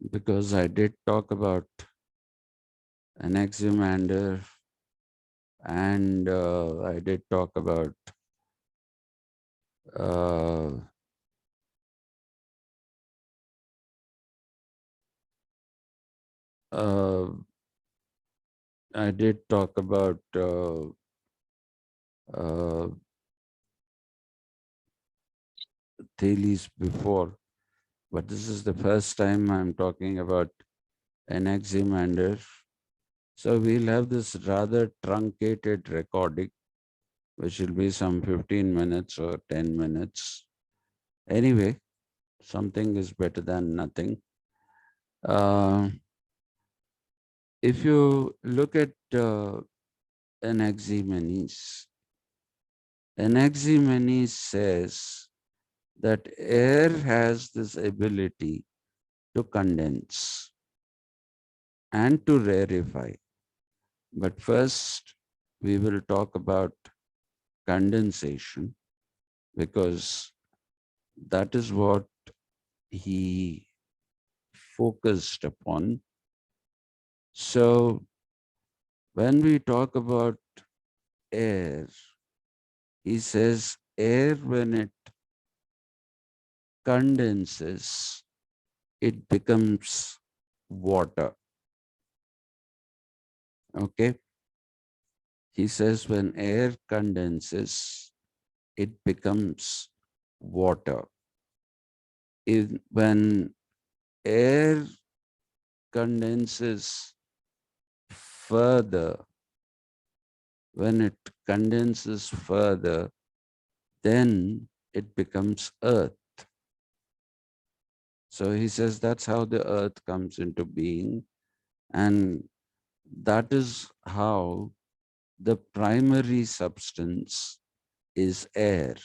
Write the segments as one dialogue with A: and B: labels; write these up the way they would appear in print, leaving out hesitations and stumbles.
A: because I did talk about Anaxemenes and I did talk about uh, uh, I did talk about uh, Thales before, but this is the first time I'm talking about Anaxemenes. So we'll have this rather truncated recording, which will be some 15 minutes or 10 minutes. Anyway, something is better than nothing. Uh, if you look at Anaxemenes, Anaxemenes says that air has this ability to condense and to rarefy. But first, we will talk about condensation because that is what he focused upon. So, when we talk about air, he says air, when it condenses, it becomes water. Okay. He says when air condenses, it becomes water. When air condenses further, when it condenses further, then it becomes earth. So he says that's how the earth comes into being. And that is how the primary substance is air.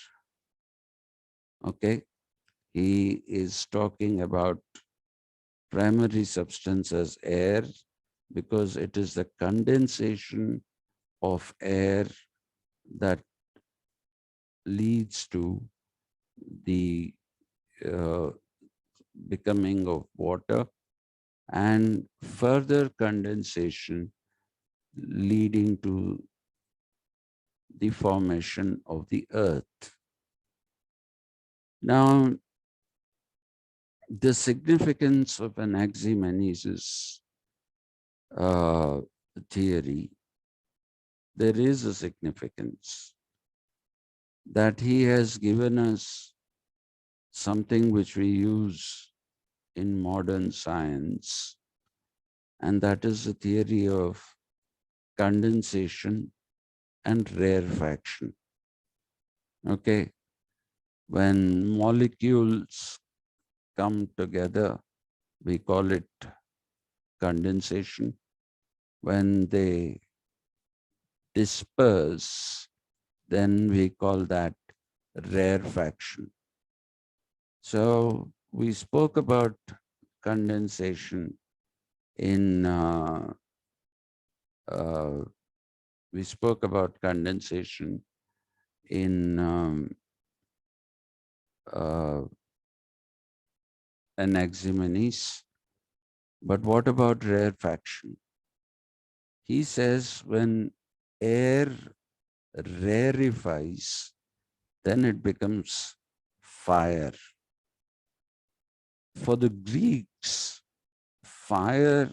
A: Okay. He is talking about primary substance as air because it is the condensation of air that leads to the uh, becoming of water and further condensation leading to the formation of the earth. Now, the significance of Anaximenes' uh, theory, there is a significance that he has given us something which we use in modern science, and that is the theory of condensation and rarefaction. Okay, when molecules come together, we call it condensation. When they disperse, then we call that rarefaction. So we spoke about condensation in uh, we spoke about condensation in uh, Anaximenes. But what about rarefaction? He says when air rarefies, then it becomes fire. For the Greeks, fire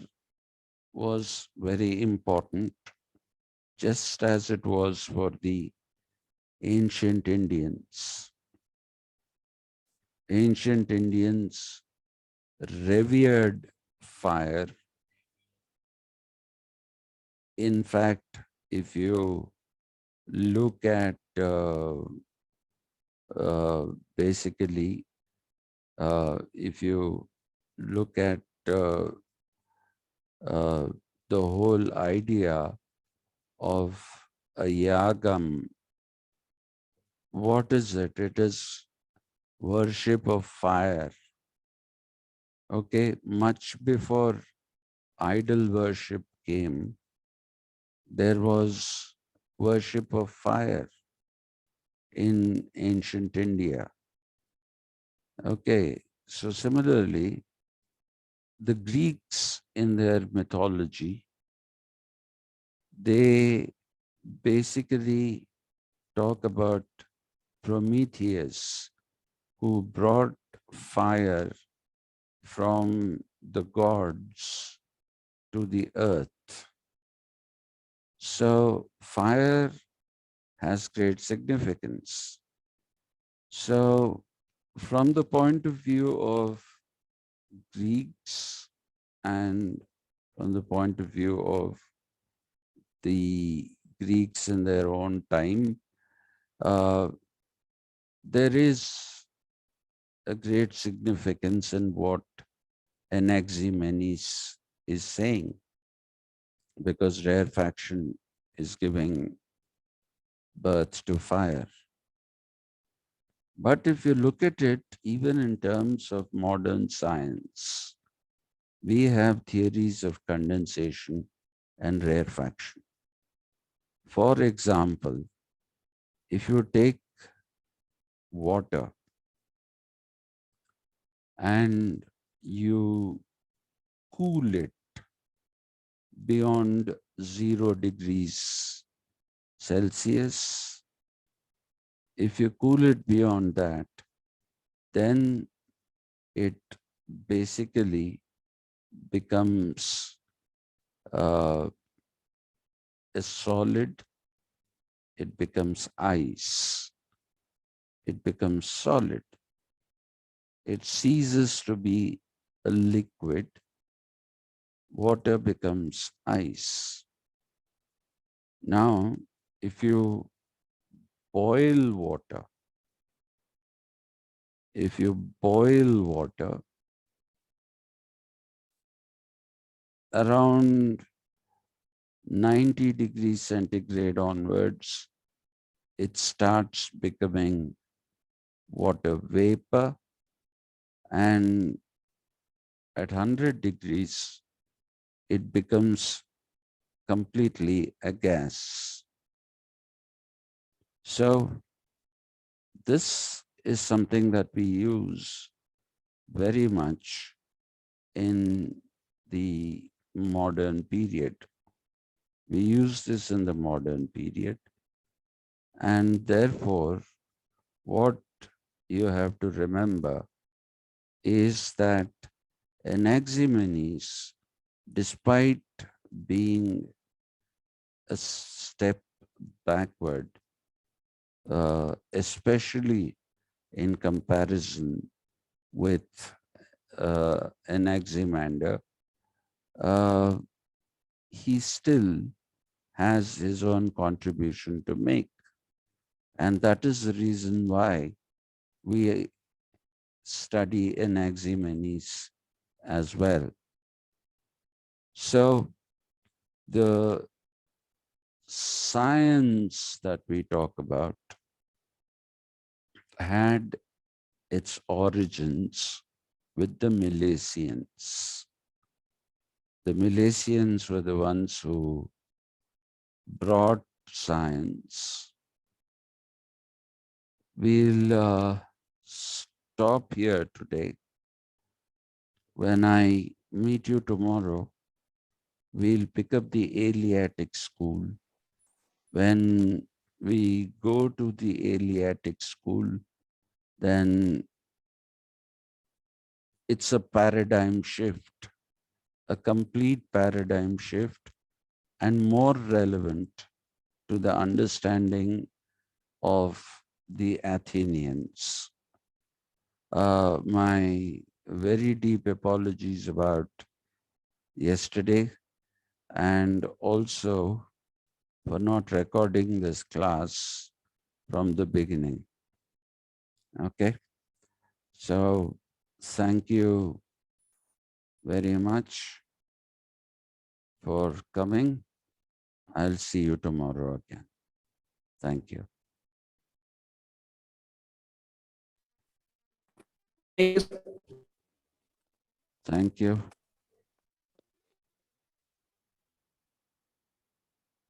A: was very important, just as it was for the ancient Indians. Ancient Indians revered fire. In fact, if you look at uh, basically, if you look at uh, uh, the whole idea of a yagam, what is it? It is worship of fire. Okay, much before idol worship came, there was worship of fire in ancient India. Okay, so similarly, the Greeks in their mythology, they basically talk about Prometheus, who brought fire from the gods to the earth. So fire has great significance. So from the point of view of Greeks and from the point of view of the Greeks in their own time, uh, there is a great significance in what Anaxemenes is saying, because rarefaction is giving birth to fire. But if you look at it, even in terms of modern science, we have theories of condensation and rarefaction. For example, if you take water and you cool it beyond 0 degrees Celsius, if you cool it beyond that, then it basically becomes uh, a solid, it becomes ice, it becomes solid. It ceases to be a liquid, water becomes ice. Now, if you boil water, if you boil water around 90 degrees centigrade onwards, it starts becoming water vapor, and at 100 degrees, it becomes completely a gas. So this is something that we use very much in the modern period. We use this in the modern period, and therefore what you have to remember is that Anaxemenes, despite being a step backward, especially in comparison with Anaximander, uh, he still has his own contribution to make. And that is the reason why we study Anaximenes as well. So the science that we talk about had its origins with the Milesians. The Milesians were the ones who brought science. We'll stop here today. When I meet you tomorrow, we'll pick up the Eleatic school. When we go to the Eleatic school, then it's a paradigm shift, a complete paradigm shift, and more relevant to the understanding of the Athenians. My very deep apologies about yesterday, and also for not recording this class from the beginning. Okay, so thank you very much for coming. I'll see you tomorrow again. Thank you.
B: Thank you, sir.
A: Thank you.